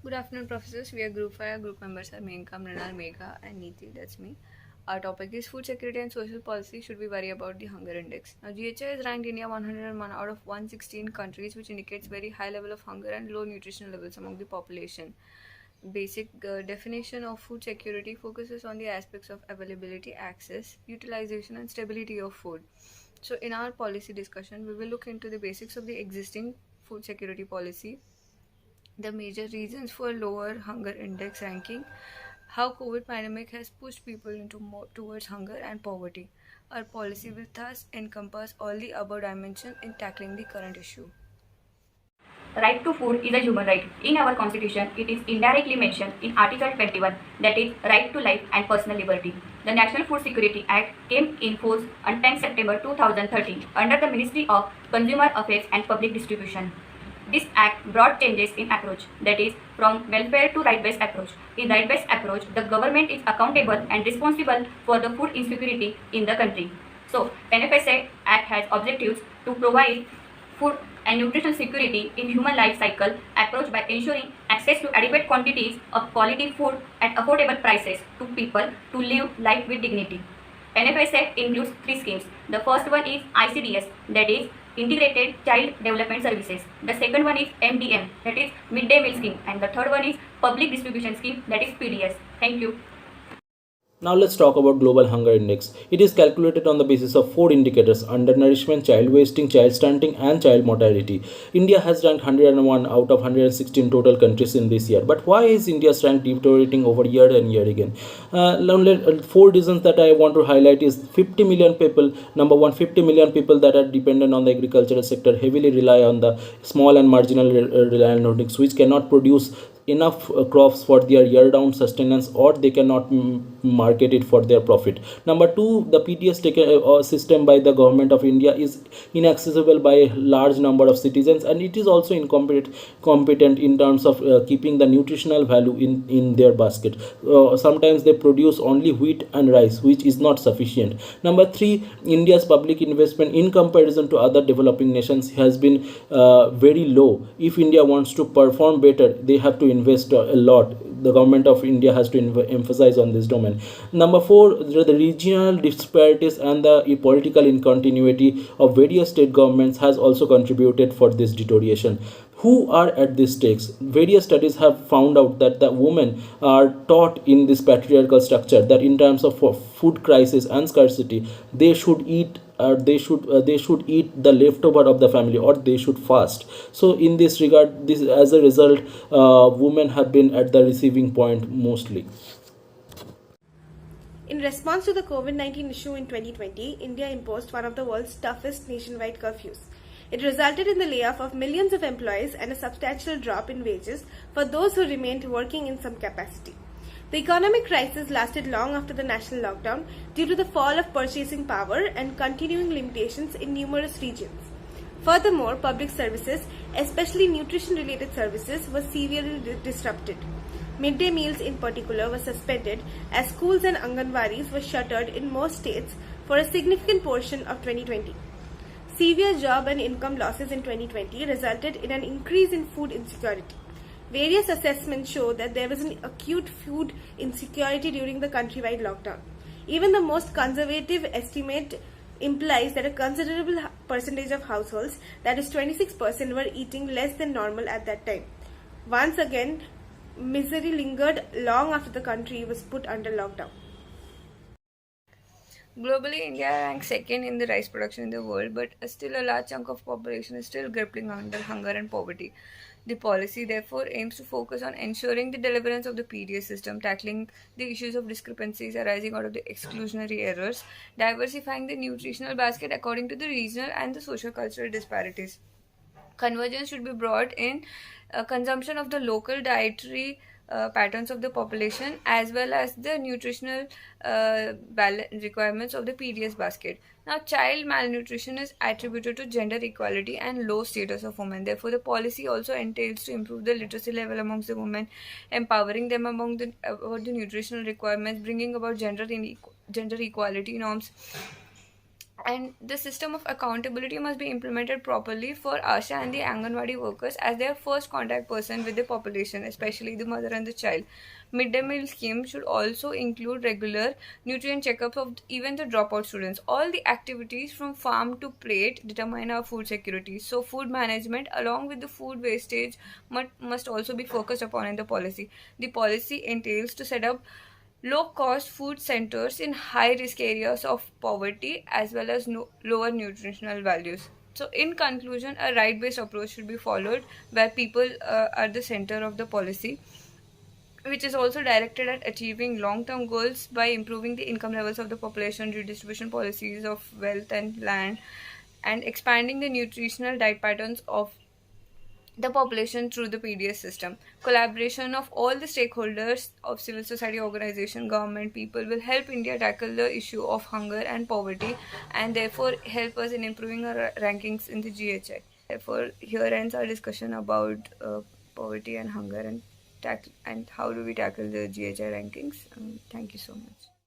Good afternoon, professors. We are Group 5. Our group members are Menka, Mrinal, Megha, and Neeti. That's me. Our topic is food security and social policy. Should we worry about the hunger index? Now, GHI has ranked India 101 out of 116 countries, which indicates very high level of hunger and low nutritional levels among the population. Basic definition of food security focuses on the aspects of availability, access, utilization, and stability of food. So, in our policy discussion, we will look into the basics of the existing food security policy, the major reasons for lower hunger index ranking, how COVID pandemic has pushed people into more towards hunger and poverty. Our policy will thus encompass all the above dimensions in tackling the current issue. Right to food is a human right. In our constitution, it is indirectly mentioned in Article 21, that is right to life and personal liberty. The National Food Security Act came in force on 10 September 2013 under the Ministry of Consumer Affairs and Public Distribution. This act brought changes in approach, that is from welfare to right-based approach. In right-based approach, the government is accountable and responsible for the food insecurity in the country. So, NFSA Act has objectives to provide food and nutritional security in human life cycle approach by ensuring access to adequate quantities of quality food at affordable prices to people to live life with dignity. NFSA includes three schemes. The first one is ICDS, that is Integrated Child Development Services. The second one is MDM, that is Midday Meal Scheme, and the third one is Public Distribution Scheme, that is PDS. Thank you. Now let's talk about global hunger index. It is calculated on the basis of four indicators: undernourishment, child wasting, child stunting, and child mortality. India has ranked 101 out of 116 total countries in this year. But why is India's rank deteriorating over year and year again? Four reasons that I want to highlight is 50 million people. Number one, 50 million people that are dependent on the agricultural sector heavily rely on the small and marginal reliant holdings, which cannot produce enough crops for their year-round sustenance, or they cannot market it for their profit. Number two, the PDS system by the government of India is inaccessible by a large number of citizens, and it is also incompetent in terms of keeping the nutritional value in their basket. Sometimes they produce only wheat and rice, which is not sufficient. Number three, India's public investment in comparison to other developing nations has been very low. If India wants to perform better, they have to invest a lot. The government of India has to emphasize on this domain. Number four, the regional disparities and the political incontinuity of various state governments has also contributed for this deterioration. Who are at these stakes? Various studies have found out that the women are taught in this patriarchal structure that in terms of food crisis and scarcity, they should eat, they should eat the leftover of the family, or they should fast. So in this regard, this as a result, women have been at the receiving point mostly. In response to the COVID-19 issue in 2020, India imposed one of the world's toughest nationwide curfews. It resulted in the layoff of millions of employees and a substantial drop in wages for those who remained working in some capacity. The economic crisis lasted long after the national lockdown due to the fall of purchasing power and continuing limitations in numerous regions. Furthermore, public services, especially nutrition-related services, were severely disrupted. Midday meals in particular were suspended as schools and Anganwadis were shuttered in most states for a significant portion of 2020. Severe job and income losses in 2020 resulted in an increase in food insecurity. Various assessments show that there was an acute food insecurity during the countrywide lockdown. Even the most conservative estimate implies that a considerable percentage of households, that is 26%, were eating less than normal at that time. Once again, misery lingered long after the country was put under lockdown. Globally, India ranks second in the rice production in the world, but still a large chunk of population is still grappling under hunger and poverty. The policy therefore aims to focus on ensuring the deliverance of the PDS system, tackling the issues of discrepancies arising out of the exclusionary errors, diversifying the nutritional basket according to the regional and the socio-cultural disparities. Convergence should be brought in consumption of the local dietary patterns of the population, as well as the nutritional requirements of the PDS basket. Now, child malnutrition is attributed to gender equality and low status of women. Therefore, the policy also entails to improve the literacy level amongst the women, empowering them about the nutritional requirements, bringing about gender equality norms, And the system of accountability must be implemented properly for ASHA and the Anganwadi workers as their first contact person with the population, especially the mother and the child. Midday meal scheme should also include regular nutrient checkups of even the dropout students. All the activities from farm to plate determine our food security. So food management along with the food wastage must also be focused upon in the policy. The policy entails to set up low cost food centers in high risk areas of poverty as well as lower nutritional values. So, in conclusion, a right based approach should be followed where people are the center of the policy, which is also directed at achieving long term goals by improving the income levels of the population, redistribution policies of wealth and land, and expanding the nutritional diet patterns of the population through the PDS system. Collaboration of all the stakeholders of civil society organization, government, people will help India tackle the issue of hunger and poverty and therefore help us in improving our rankings in the GHI. Therefore, here ends our discussion about poverty and hunger and how do we tackle the GHI rankings. Thank you so much.